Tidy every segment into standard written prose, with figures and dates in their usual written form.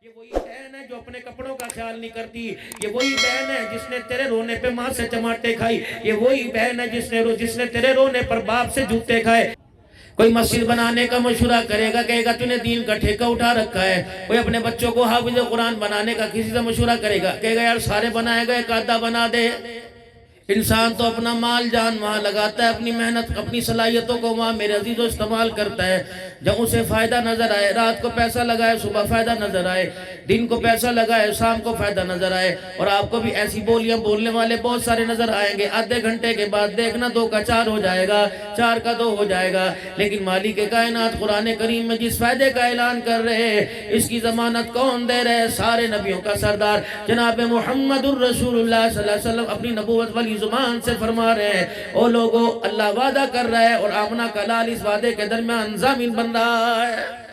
یہ وہی بہن ہے جو اپنے کپڑوں کا خیال نہیں کرتی. یہ وہی بہن ہے جس نے تیرے رونے پہ ماں سے چماٹے کھائی. یہ وہی بہن ہے جس نے تیرے رونے پر باپ سے جوتے کھائے. کوئی مسجد بنانے کا مشورہ کرے گا, کہے گا تو نے دین کا ٹھیکہ اٹھا رکھا ہے. کوئی اپنے بچوں کو حافظ قرآن بنانے کا کسی سے مشورہ کرے گا, کہے گا یار سارے بنائے گا ایک آدھا بنا دے. انسان تو اپنا مال جان وہاں لگاتا ہے, اپنی محنت اپنی صلاحیتوں کو وہاں میرے عزیزوں استعمال کرتا ہے جب اسے فائدہ نظر آئے. رات کو پیسہ لگائے صبح فائدہ نظر آئے, دن کو پیسہ لگائے شام کو فائدہ نظر آئے. اور آپ کو بھی ایسی بولیاں بولنے والے بہت سارے نظر آئیں گے. آدھے گھنٹے کے بعد دیکھنا 2 کا 4 ہو جائے گا, 4 کا 2 ہو جائے گا. لیکن مالک کائنات قرآن کریم میں جس فائدے کا اعلان کر رہے ہیں اس کی ضمانت کون دے رہے؟ سارے نبیوں کا سردار جناب محمد الرسول اللہ صلی اللہ علیہ وسلم اپنی نبوت والی زبان سے فرما رہے ہیں, او لوگو اللہ وعدہ کر رہا ہے اور آمنہ کا لال اس وعدے کے درمیان ضامن بن رہا ہے.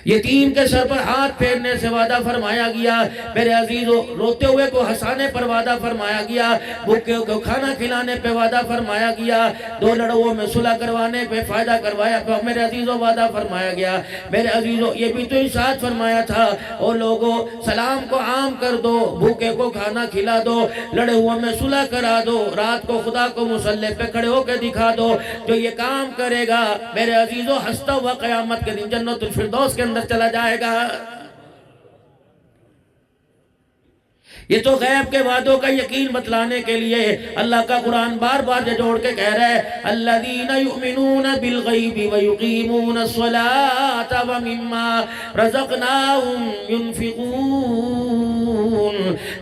یتیم کے سر پر ہاتھ پھیرنے سے وعدہ فرمایا گیا. میرے عزیزو روتے ہوئے کو ہنسانے پر وعدہ فرمایا گیا. بھوکے کو کھانا کھلانے پہ وعدہ فرمایا گیا. 2 لڑوں میں صلح کروانے پہ فائدہ کروایا میرے عزیزو وعدہ فرمایا گیا. میرے عزیزو یہ بھی تو ارشاد فرمایا تھا, او لوگو سلام کو عام کر دو, بھوکے کو کھانا کھلا دو, لڑے ہوئے میں صلح کرا دو, رات کو خدا کو مصلی پہ کھڑے ہو کے دکھا دو. جو یہ کام کرے گا میرے عزیزو ہنستا ہوا قیامت کے دن جنت الفردوس کے اندر چلا جائے گا. یہ تو غیب کے وعدوں کا یقین بتلانے کے لیے اللہ کا قرآن بار بار جوڑ کے کہہ رہا ہے, الذین یؤمنون بالغیب ویقیمون الصلاة ومما رزقناہم ینفقون.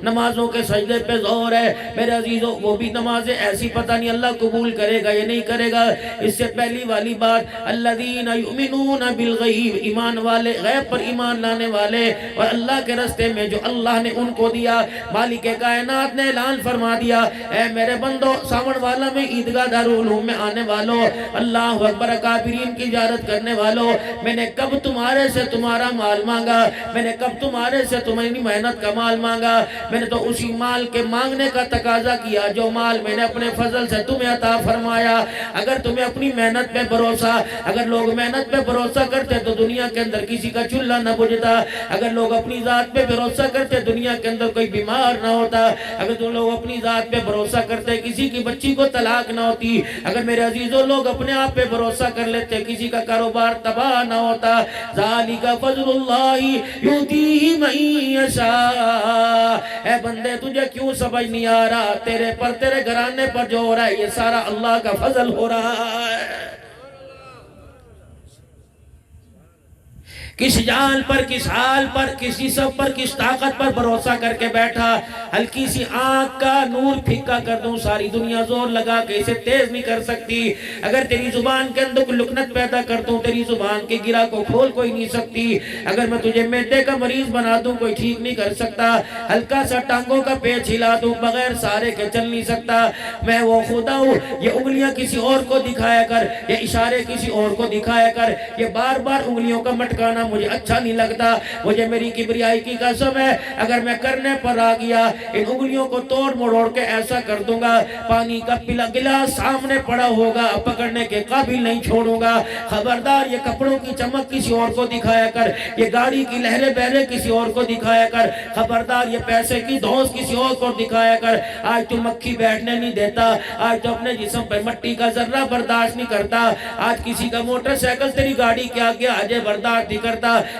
نمازوں کے سجدے پہ زور ہے میرے عزیزوں, وہ بھی نمازیں ایسی پتہ نہیں اللہ قبول کرے گا یا نہیں کرے گا. اس سے پہلی والی بات الذین یؤمنون بالغیب, ایمان والے, غیب پر ایمان لانے والے اور اللہ کے راستے میں جو اللہ نے ان کو دیا. مالک کائنات نے اعلان فرما دیا, اے میرے بندو ساون والا میں عیدگاہ دارالعلوم میں آنے والوں, اللہ اکبر اکابرین کی زیارت کرنے والوں, میں نے کب تمہارے سے تمہارا مال مانگا, میں نے کب تمہارے سے تمہاری محنت کا مال مانگا. میں نے تو اسی مال کے مانگنے کا تقاضا کیا جو مال میں نے اپنے فضل سے تمہیں عطا فرمایا. اگر تمہیں اپنی محنت پہ بھروسہ, اگر لوگ محنت پہ بھروسہ کرتے تو دنیا کے اندر کسی کا چولہا نہ بجھتا. اگر لوگ اپنی ذات پہ بھروسہ کرتے دنیا کے اندر کوئی بیمار نہ ہوتا. اگر تم لوگ اپنی ذات پہ بھروسہ کرتے کسی کی بچی کو طلاق نہ ہوتی. اگر میرے عزیزوں لوگ اپنے آپ پہ بھروسہ کر لیتے کسی کا کاروبار تباہ نہ ہوتا. ذالک فضل اللہ یؤتیہ من یشاء. اے بندے تجھے کیوں سمجھ نہیں آ رہا, تیرے پر تیرے گھرانے پر جو ہو رہا ہے یہ سارا اللہ کا فضل ہو رہا ہے. کس جان پر, کس حال پر, کس جسم پر, کس طاقت پر بھروسہ کر کے بیٹھا. ہلکی سی آنکھ کا نور پھیکا کر دوں ساری دنیا زور لگا کے اسے تیز نہیں کر سکتی. اگر تیری زبان کے اندر کوئی لکنت پیدا کر دوں تیری زبان کے گرہ کو کھول کوئی نہیں سکتی. اگر میں تجھے معدے کا مریض بنا دوں کوئی ٹھیک نہیں کر سکتا. ہلکا سا ٹانگوں کا پیچ ہلا دوں بغیر سارے کے چل نہیں سکتا. میں وہ خدا ہوں. یہ انگلیاں کسی اور کو دکھایا کر, یہ اشارے کسی اور کو دکھایا کر, یہ بار بار انگلیوں کا مٹکانا مجھے اچھا نہیں لگتا. مجھے میری کبریائی کی قسم ہے اگر میں کرنے پر آ گیا ان انگلیوں کو توڑ مڑوڑ کے ایسا کر دوں گا پانی کا گلاس سامنے پڑا ہوگا پکڑنے کے قابل نہیں چھوڑوں گا. خبردار یہ کپڑوں کی چمک کسی اور کو دکھایا کر, یہ گاڑی کی لہریں بہریں کسی اور کو دکھایا کر, خبردار یہ پیسے کی دھوس کسی اور کو دکھایا کر. آج تو مکھی بیٹھنے نہیں دیتا, آج تو اپنے جسم پر مٹی کا ذرہ برداشت نہیں کرتا. آج کسی کا موٹر سائیکل تیری گاڑی کے آگے آجے برداشت نہیں کرتا.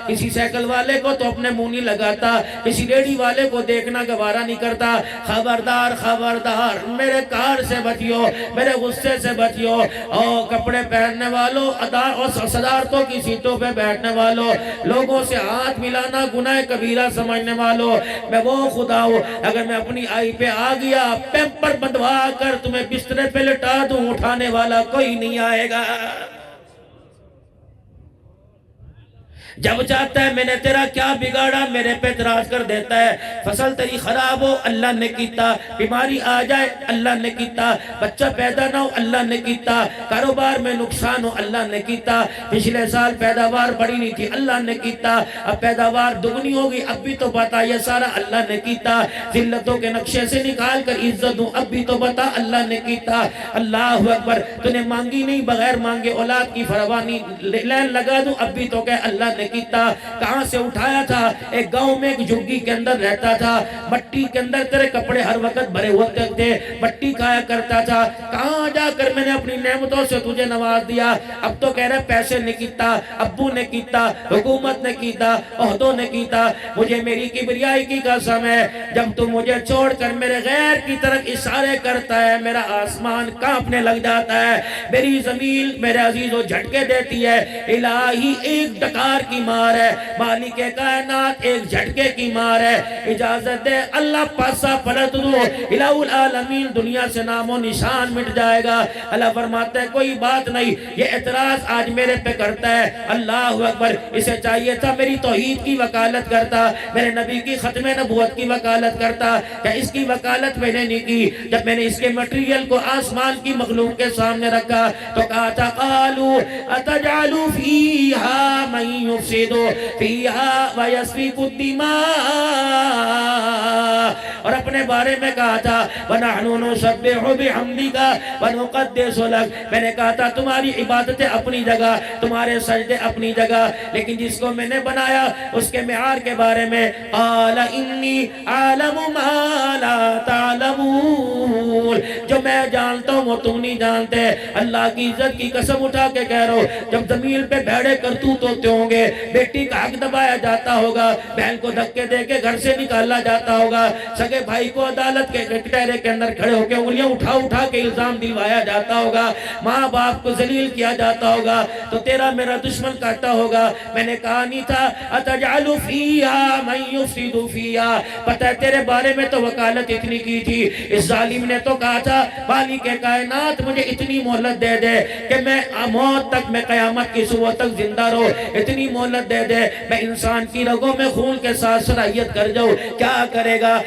کسی سائیکل والے کو تو اپنے منہ نہیں لگاتا, کسی ریڑھی والے کو دیکھنا گوارا نہیں کرتا. خبردار خبردار میرے کار سے بچیو, میرے غصے سے بچیو. اور کپڑے پہننے والوں اور صدارتوں کی سیٹوں پہ بیٹھنے والوں, لوگوں سے ہاتھ ملانا گناہ کبیرہ سمجھنے والوں, میں وہ خدا ہوں اگر میں اپنی آئی پہ آ گیا پیمپر بندھوا کر تمہیں بسترے پہ لٹا دوں اٹھانے والا کوئی نہیں آئے گا. جب چاہتا ہے میں نے تیرا کیا بگاڑا میرے پہ اعتراض کر دیتا ہے. فصل تیری خراب ہو اللہ نے کیتا, بیماری آ جائے اللہ نے کیتا, بچہ پیدا نہ ہو اللہ نے کیتا, کاروبار میں نقصان ہو اللہ نے کیتا, پچھلے سال پیداوار بڑی نہیں تھی اللہ نے کیتا, اب پیداوار دگنی ہوگی اب بھی تو بتا یہ سارا اللہ نے کیتا, ذلتوں کے نقشے سے نکال کر عزت دوں اب بھی تو بتا اللہ نے کیتا. اللہ اکبر. تو نے مانگی نہیں بغیر مانگے اولاد کی فراوانی لین لگا دوں اب بھی تو کہ اللہ اللہ نے کیتا کہاں سے اٹھایا تھا ایک گاؤں میں ایک جھگی کے اندر رہتا تھا مٹی کے اندر تیرے کپڑے ہر وقت بھرے ہوتے تھے مٹی کھایا کرتا تھا کہاں جا کر میں نے اپنی نعمتوں سے تجھے نواز دیا اب تو کہہ رہے پیسے نے کیتا ابو نے کیتا حکومت نے کیتا عہدوں نے کیتا مجھے میری کبریائی کی قسم ہے جب تو مجھے چھوڑ کر میرے غیر کی طرف اشارے کرتا ہے میرا آسمان کانپنے لگ جاتا ہے میری زمین میرے عزیزوں جھٹکے دیتی ہے الہی ایک ڈکار کی مار ہے مالک کائنات ایک جھٹکے کی مار ہے اجازت دے اللہ پاسا پلٹ دو الہ العالمین دنیا سے نام و نشان مٹ جائے گا اللہ فرماتا ہے کوئی بات نہیں یہ اعتراض آج میرے پہ کرتا ہے اللہ اکبر اسے چاہیے تھا میری توحید کی وکالت کرتا میرے نبی کی ختم نبوت کی وکالت کرتا کہ اس کی وکالت میں نے نہیں کی جب میں نے اس کے مٹیریل کو آسمان کی مخلوق کے سامنے رکھا تو کہا تھا قالوا اتجعل فیہا من یفسد فیہا ویسفک الدماء اور اپنے بارے میں کہا تھا وَنَحْنُ نُسَبِّحُ بِحَمْدِكَ وَنُقَدِّسُ لَكَ میں نے کہا تھا تمہاری عبادتیں اپنی جگہ تمہارے سجدے اپنی جگہ لیکن جس کو میں نے بنایا اس کے معیار کے بارے میں قَالَ إِنِّي عَالَمُ مَا لَا تَعْلَمُونَ جو میں جانتا ہوں وہ تم نہیں جانتے اللہ کی عزت کی قسم اٹھا کے کہہ رہا ہوں جب زمین پہ بھیڑے کرتوت ہوتے ہوں گے بیٹی کا حق دبایا جاتا ہوگا بہن کو دھکے دے کے گھر سے نکالا جاتا ہوگا سگے بھائی کو عدالت کے کٹہرے کے اندر کھڑے ہو کے انگلیاں اٹھا کے الزام دلوایا جاتا ہوگا ماں باپ کو ذلیل کیا جاتا ہوگا تو تیرا میرا دشمن کہتا ہوگا میں نے کہا نہیں تھا اتجعل فیہا من یفسد فیہا پتہ ہے تیرے بارے میں تو وکالت اتنی کی تھی اس ظالم نے تو کہا تھا مالک کائنات مجھے اتنی مہلت دے دے کہ میں موت تک میں قیامت کی صبح تک زندہ رہو اتنی مہلت دے دے میں انسان کی رگوں میں خون کے ساتھ صلاحیت کر جاؤں کیا کرے گا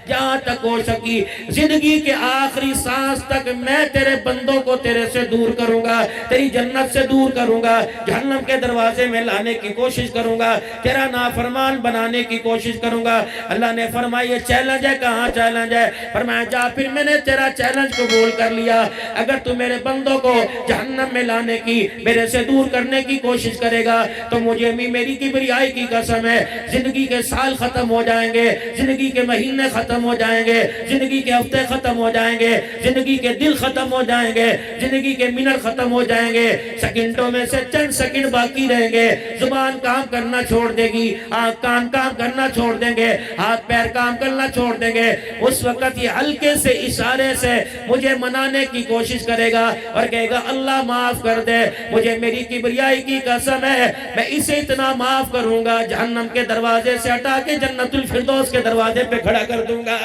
جہاں تک ہو سکی زندگی کے آخری سانس تک میں تیرے بندوں کو تیرے سے دور کروں گا تیری جنت سے دور کروں گا جہنم کے دروازے میں لانے کی کوشش کروں گا تیرا نافرمان بنانے کی کوشش کروں گا اللہ نے فرمایا یہ چیلنج ہے کہاں چیلنج ہے فرمایا جا پھر میں نے تیرا چیلنج قبول کر لیا اگر تو میرے بندوں کو جہنم میں لانے کی میرے سے دور کرنے کی کوشش کرے گا تو مجھے بھی میری کبریائی کی قسم ہے زندگی کے سال ختم ہو جائیں گے زندگی کے مہینے ختم ہو جائیں گے زندگی کے ہفتے ختم ہو جائیں گے زندگی کے دل ختم ہو جائیں گے زندگی کے منٹ ختم ہو جائیں گے سیکنڈوں میں سے چند سیکنڈ باقی رہیں گے زبان کام کرنا چھوڑ دے گی آنکھ کام کرنا چھوڑ دیں گے ہاتھ پیر کام کرنا چھوڑ دیں گے اس وقت یہ ہلکے سے اشارے سے مجھے منانے کی کوشش کرے گا اور کہے گا اللہ معاف کر دے مجھے میری کبریائی کی قسم ہے میں اسے اتنا معاف کروں گا جہنم کے دروازے سے ہٹا کے جنت الفردوس کے دروازے پہ کھڑا کر دوں گا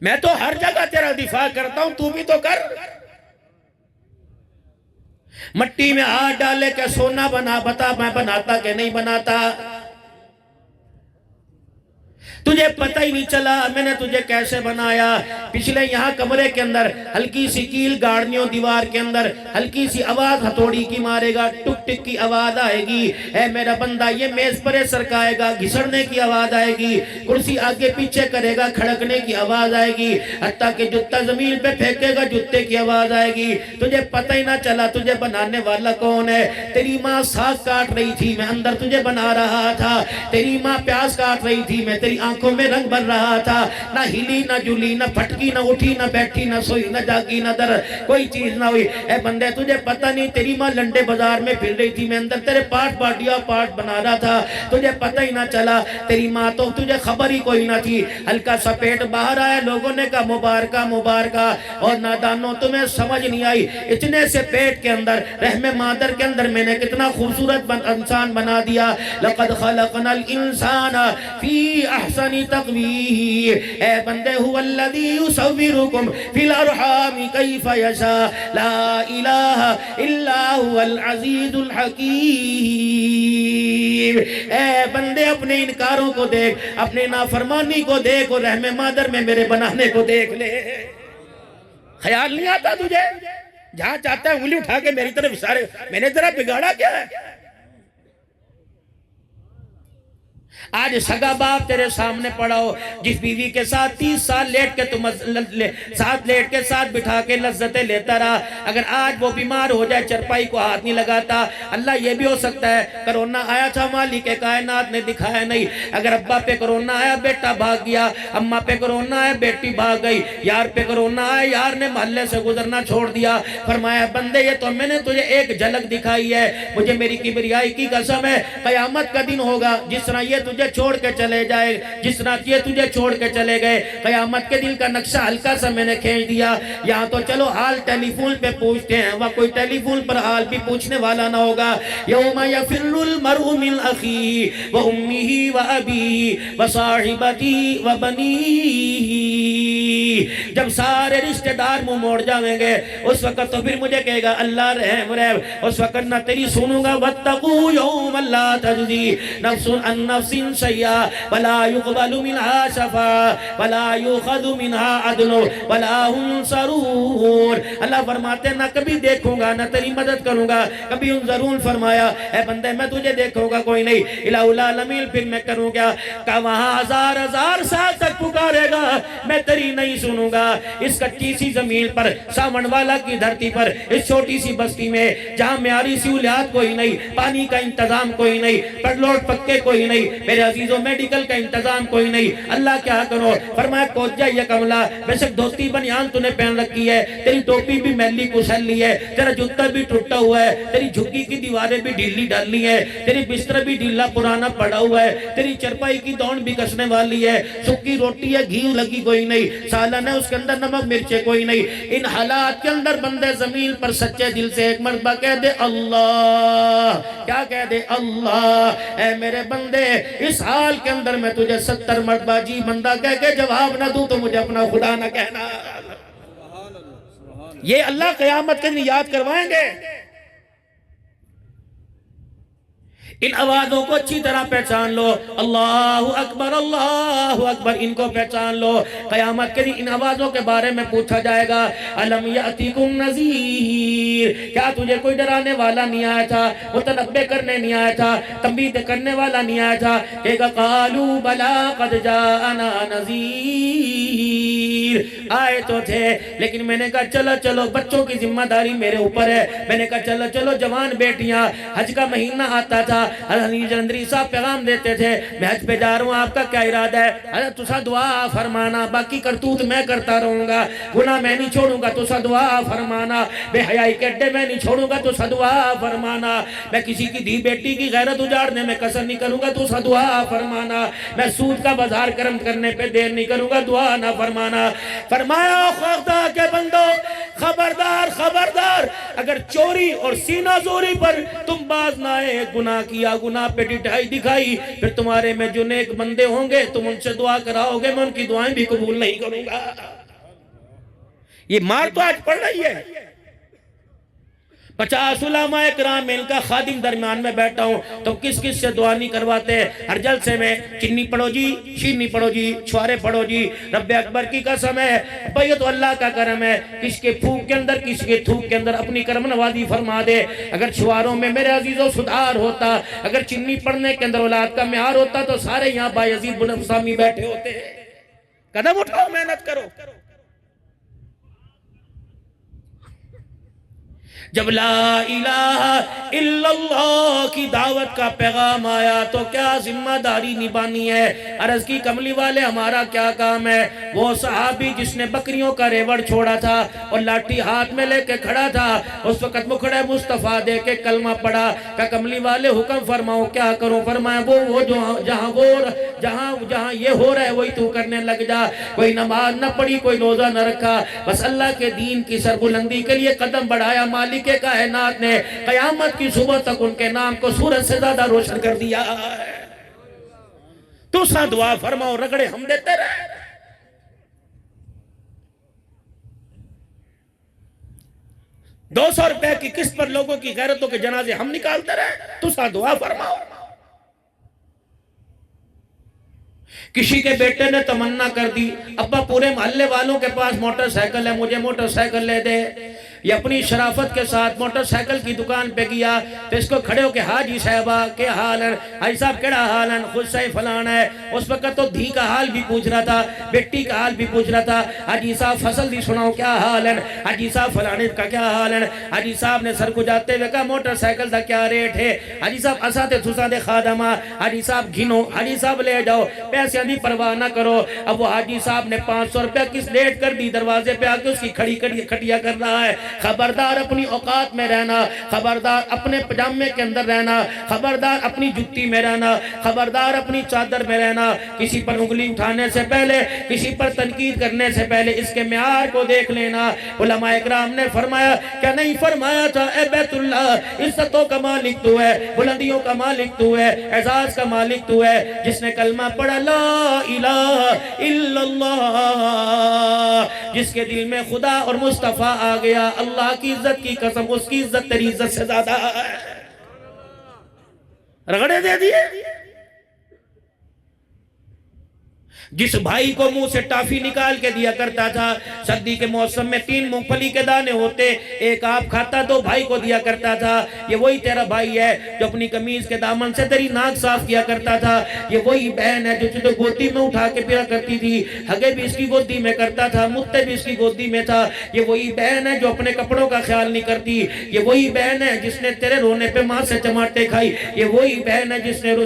میں تو ہر جگہ تیرا دفاع کرتا ہوں تو بھی تو کر مٹی میں ہاتھ ڈالے کہ سونا بنا بتا میں بناتا کہ نہیں بناتا تجھے پتہ ہی نہیں چلا میں نے تجھے کیسے بنایا پچھلے یہاں کمرے کے اندر ہلکی سی کیل گاڑنیوں دیوار کے اندر ہلکی سی آواز ہتھوڑی کی مارے گا ٹک ٹک کی آواز آئے گی اے میرا بندہ یہ میز پرے سرکائے گا گھسڑنے کی آواز آئے گی کرسی آگے پیچھے کرے گا کھڑکنے کی آواز آئے گی حتیٰ کہ جوتا زمین پہ پھینکے گا جوتے کی آواز آئے گی تجھے پتہ ہی نہ چلا تجھے بنانے والا کون ہے تیری ماں ساگ کاٹ رہی تھی میں اندر تجھے بنا رہا تھا تیری ماں پیاز کاٹ رہی تھی میں تیری آنکھوں میں رنگ بن رہا تھا نہ ہلی نہ جلی نہ پھٹکی نہ اٹھی نہ بیٹھی نہ سوئی نہ جاگی نہ در کوئی چیز نہ ہوئی اے بندے تجھے پتہ نہیں تیری ماں لنڈے بازار میں پھر رہی تھی میں اندر تیرے پارٹ پارٹیا پارٹ بنا رہا تھا تجھے پتہ ہی نہ چلا تیری ماں تو تجھے خبر ہی کوئی نہ تھی ہلکا سا پیٹ باہر آیا لوگوں نے کہا مبارکہ مبارکہ اور نادانوں تمہیں سمجھ نہیں آئی اتنے سے پیٹ کے اندر رحم مادر کے اندر میں نے کتنا خوبصورت انسان بنا دیا لقد خلقنا الانسان فی احسن تقویہ اے بندے هو الذی یصورکم فی الارحام کیف یشاء لا الہ الا هو العزیز الحکیم اے بندے اپنے انکاروں کو دیکھ اپنے نافرمانی کو دیکھ اور رحم مادر میں میرے بنانے کو دیکھ لے خیال نہیں آتا تجھے جہاں چاہتا ہے انگلی اٹھا کے میری طرف اشارے میں نے ذرا بگاڑا کیا ہے آج سگا باپ تیرے سامنے پڑا ہو، جس بیوی کے ساتھ 30 سال لیٹ کے ساتھ بٹھا کے لذتیں لیتا رہا، اگر آج وہ بیمار ہو جائے چرپائی کو ہاتھ نہیں لگاتا۔ اللہ یہ بھی ہو سکتا ہے کرونا آیا تھا، مالک کائنات نے دکھایا نہیں۔ اگر ابا پہ کرونا آیا بیٹا بھاگ گیا، اماں پہ کرونا آیا بیٹی بھاگ گئی، یار پہ کرونا آیا یار نے محلے سے گزرنا چھوڑ دیا۔ فرمایا بندے یہ تو میں نے تجھے ایک جھلک دکھائی ہے، مجھے میری کبریائی کی قسم ہے قیامت کا دن ہوگا جس طرح یہ تجھے چھوڑ کے چلے جائے، جس طرح یہ تجھے چھوڑ کے چلے گئے، قیامت کے دل کا نقشہ ہلکا سا میں نے کھینچ دیا۔ یہاں تو چلو حال ٹیلی فون پہ پوچھتے ہیں، وہاں کوئی ٹیلی فون پر حال بھی پوچھنے والا نہ ہوگا۔ یوم یفر المرء من اخیہ وامہ وابیہ وصاحبتہ وبنیہ، جب سارے رشتہ دار منہ موڑ جائیں گے اس وقت تو پھر مجھے کہے گا اللہ رحم رحم، اس وقت نہ تیری سنوں گا۔ واتقوا یوم لا تجزی نفس عن نفس شیئا ولا يقبل منها شفاعۃ ولا يؤخذ منها عدل ولا هم ينصرون۔ اللہ فرماتے ہیں نہ کبھی دیکھوں گا نہ تیری مدد کروں گا، کبھی انظرون فرمایا اے بندے میں تجھے دیکھوں گا کوئی نہیں، الہ العالمین پھر میں کروں کیا کہ وہاں ہزار ہزار سال تک پکارے گا میں تیری نہیں سنوں گا۔ اس کچی سی زمین پر ساون والا کی دھرتی پر اس چھوٹی سی بستی میں جہاں معیاری سہولیات کوئی نہیں، پانی کا انتظام کوئی نہیں، پڑلوٹ پکے کوئی نہیں، میرے عزیزوں میڈیکل کا انتظام کوئی نہیں، اللہ کیا کرو فرمایا کوچ جائیے کملا، بے شک دھوتی بنیان تو نے پہن رکھی ہے، تیری ٹوپی بھی میلی کسلی ہے، تیرا جوتا بھی ٹوٹا ہوا ہے، تیری جھگی کی دیواریں بھی ڈھیلی ڈالی ہے، تیری بستر بھی ڈھیلا پرانا پڑا ہوا ہے، تیری چرپائی کی دون بھی کسنے والی ہے، سکی روٹی ہے گھی لگی کوئی نہیں، سالن ہے اس کے اندر نمک مرچے کوئی نہیں۔ ان حالات کے اندر بندے زمین پر سچے دل سے ایک مرتبہ کہہ دے اللہ، کیا کہہ دے اللہ، اے میرے بندے اس حال کے اندر میں تجھے 70 مرتبہ جی بندہ کہہ کے جواب نہ دوں تو مجھے اپنا خدا نہ کہنا۔ یہ اللہ قیامت کے دن یاد کروائیں گے۔ ان آوازوں کو اچھی طرح پہچان لو، اللہ اکبر اللہ اکبر، ان کو پہچان لو۔ قیامت کے دن ان آوازوں کے بارے میں پوچھا جائے گا الم یاتیکم نذیر، کیا تجھے کوئی ڈرانے والا نہیں آیا تھا، متنبہ کرنے نہیں آیا تھا، تنبیہ کرنے والا نہیں آیا تھا؟ کہے گا قالوا بلا قد جاءنا نذیر، آئے تو تھے لیکن میں نے کہا چلو چلو بچوں کی ذمہ داری میرے اوپر ہے، میں نے کہا چلو چلو جوان بیٹیاں، حج کا مہینہ آتا تھا، حضرت جلندری صاحب پیغام دیتے تھے میں حج پہ جا رہا ہوں آپ کا کیا ارادہ ہے؟ حضرت تسا دعا فرمانا، باقی کرتوت میں کرتا رہوں گا، گناہ میں نہیں چھوڑوں گا تسا دعا فرمانا، بے حیائی کے اڈے میں نہیں چھوڑوں گا تسا دعا فرمانا، میں کسی کی دی بیٹی کی غیرت اجاڑنے میں کسر نہیں کروں گا تسا دعا فرمانا، میں سود کا بازار کرم کرنے پہ دیر نہیں کروں گا دعا نہ فرمانا۔ فرمایا خدا کے بندو خبردار خبردار، اگر چوری اور سینہ زوری پر تم باز نہ آئے، گناہ کیا گناہ پہ ڈٹائی دکھائی، پھر تمہارے میں جو نیک بندے ہوں گے تم ان سے دعا کراؤ گے، میں ان کی دعائیں بھی قبول نہیں کروں گا۔ یہ مار تو آج پڑ رہی ہے۔ 50 علماء اکرام میں ان کا خادم درمیان میں بیٹھا ہوں تو کس کس سے دعا نہیں کرواتے؟ ہر جلسے میں چنی پڑھو جی، شیرنی پڑھو جی، چھوارے پڑھو جی، رب اکبر کی قسم ہے بھئی تو اللہ کا کرم ہے، کس کے پھوک کے اندر کس کے تھوک کے اندر اپنی کرم نوازی فرما دے۔ اگر چھواروں میں میرے عزیزوں سدھار ہوتا، اگر چنی پڑھنے کے اندر اولاد کا معیار ہوتا تو سارے یہاں بایزید بن افسامی بیٹھے ہوتے۔ قدم اٹھاؤ محنت کرو۔ جب لا الہ الا اللہ کی دعوت کا پیغام آیا تو کیا ذمہ داری نبھانی ہے؟ عرض کی کملی والے ہمارا کیا کام ہے؟ وہ صحابی جس نے بکریوں کا ریوڑ چھوڑا تھا اور لاٹھی ہاتھ میں لے کے کھڑا تھا، اس وقت مکھڑے مصطفیٰ دے کے کلمہ پڑھا کہ کملی والے حکم فرماؤ کیا کروں؟ فرمایا وہ جہاں یہ ہو رہا ہے وہی تو کرنے لگ جا۔ کوئی نماز نہ پڑھی، کوئی روزہ نہ رکھا، بس اللہ کے دین کی سربلندی کے لیے قدم بڑھایا۔ مالک کے کائنات نے قیامت کی صبح تک ان کے نام کو سورج سے زیادہ روشن کر دیا ہے۔ تو سا دعا فرماؤ، رگڑے ہم دیتے رہے۔ 200 روپے کی قسط پر لوگوں کی غیرتوں کے جنازے ہم نکالتے رہے، تو سا دعا فرماؤ۔ کسی کے بیٹے نے تمنا کر دی ابا پورے محلے والوں کے پاس موٹر سائیکل ہے، مجھے موٹر سائیکل لے دے۔ یہ اپنی شرافت کے ساتھ موٹر سائیکل کی دکان پہ گیا تو اس کو کھڑے ہو کے حاجی صاحبہ کے حال ہیں، حاجی صاحب کیڑا حال ہیں، خود سے فلان ہے. اس وقت تو دھی کا حال بھی پوچھ رہا تھا، بیٹی کا حال بھی پوچھ رہا تھا. حاجی صاحب فصل دی سناؤ کیا حال ہے، حاجی صاحب فلانے کا کیا حال ہے. حاجی صاحب نے سر کو جاتے ہوئے کہا موٹر سائیکل دا کیا ریٹ ہے. حاجی صاحب اساتے تھوسا دے خادمہ، حاجی صاحب گھنو، حاجی صاحب لے جاؤ، پیسے بھی پرواہ نہ کرو. اب وہ حاجی صاحب نے 500 روپے کس لیٹ کر دی، دروازے پہ آ کے اس کی کھڑیا کر رہا ہے. خبردار اپنی اوقات میں رہنا، خبردار اپنے پجامے کے اندر رہنا، خبردار اپنی جتی میں رہنا، خبردار اپنی چادر میں رہنا. کسی پر انگلی اٹھانے سے پہلے، کسی پر تنقید کرنے سے پہلے اس کے معیار کو دیکھ لینا. علماء اکرام نے فرمایا کیا نہیں فرمایا تھا اے بیت اللہ عزتوں کا مالک تو ہے، بلندیوں کا مالک تو ہے، اعزاز کا مالک تو ہے. جس نے کلمہ پڑھا لا الہ الا اللہ، جس کے دل میں خدا اور مصطفیٰ آ گیا، اللہ کی عزت کی قسم اس کی عزت تیری عزت سے زیادہ ہے. رگڑے دے دیے. جس بھائی کو منہ سے ٹافی نکال کے دیا کرتا تھا، سردی کے موسم میں 3 مونگ پھلی کے دانے ہوتے، ایک آپ کھاتا 2 بھائی کو دیا کرتا تھا. یہ وہی تیرا بھائی ہے جو اپنی قمیض کے دامن سے تیری ناک صاف کیا کرتا تھا. یہ وہی بہن ہے جو تجھے گودی میں اٹھا کے پیا کرتی تھی، ہگے بھی اس کی گودی میں کرتا تھا، متے بھی اس کی گودی میں تھا. یہ وہی بہن ہے جو اپنے کپڑوں کا خیال نہیں کرتی. یہ وہی بہن ہے جس نے تیرے رونے پہ ماں سے چماٹے کھائی. یہ وہی بہن ہے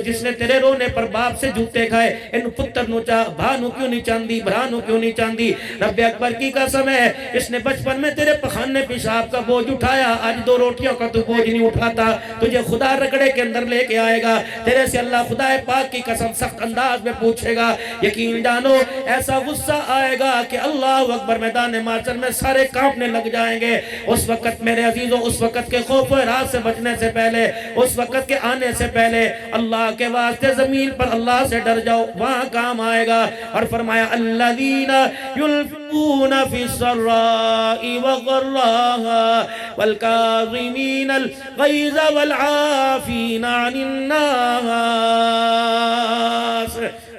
جس نے تیرے رونے پر باپ سے جوتے کھائے. ان پتر نوچا بھانو کیوں نہیں چاندی، برانو کیوں نہیں چاندی. رب اکبر کی قسم ہے اس نے بچپن میں تیرے پخانے پیشاب کا بوجھ اٹھایا، آج 2 روٹیوں کا تو بوجھ نہیں اٹھاتا. تجھے خدا رگڑے کے اندر لے کے آئے گا. تیرے سے اللہ خدا پاک کی قسم سخت انداز میں پوچھے گا. یقین جانو ایسا غصہ آئے گا کہ اللہ اکبر میدان محشر میں سارے کانپنے لگ جائیں گے. اس وقت میرے عزیزوں، اس وقت کے خوف و راز سے بچنے سے پہلے، اس وقت کے آنے سے پہلے اللہ کے واسطے زمین پر اللہ سے ڈر جاؤ، وہاں کام آئے گا. اور فرمایا الذین یلفون فی السراء والضراء والکاظمین الغیظ والعافین عن الناس.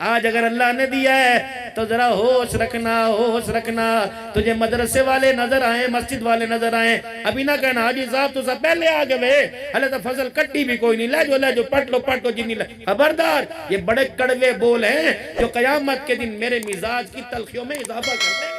آج اگر اللہ نے دیا ہے تو ذرا ہوش رکھنا، ہوش رکھنا. تجھے مدرسے والے نظر آئیں، مسجد والے نظر آئیں، ابھی نہ کہنا حاجی صاحب تو سب پہلے آگے ہوئے، حالے تو فضل کٹی بھی کوئی نہیں، لے جو پٹ لو جنی لے. خبردار، یہ بڑے کڑوے بول ہیں جو قیامت کے دن میرے مزاج کی تلخیوں میں اضافہ کرتے ہیں.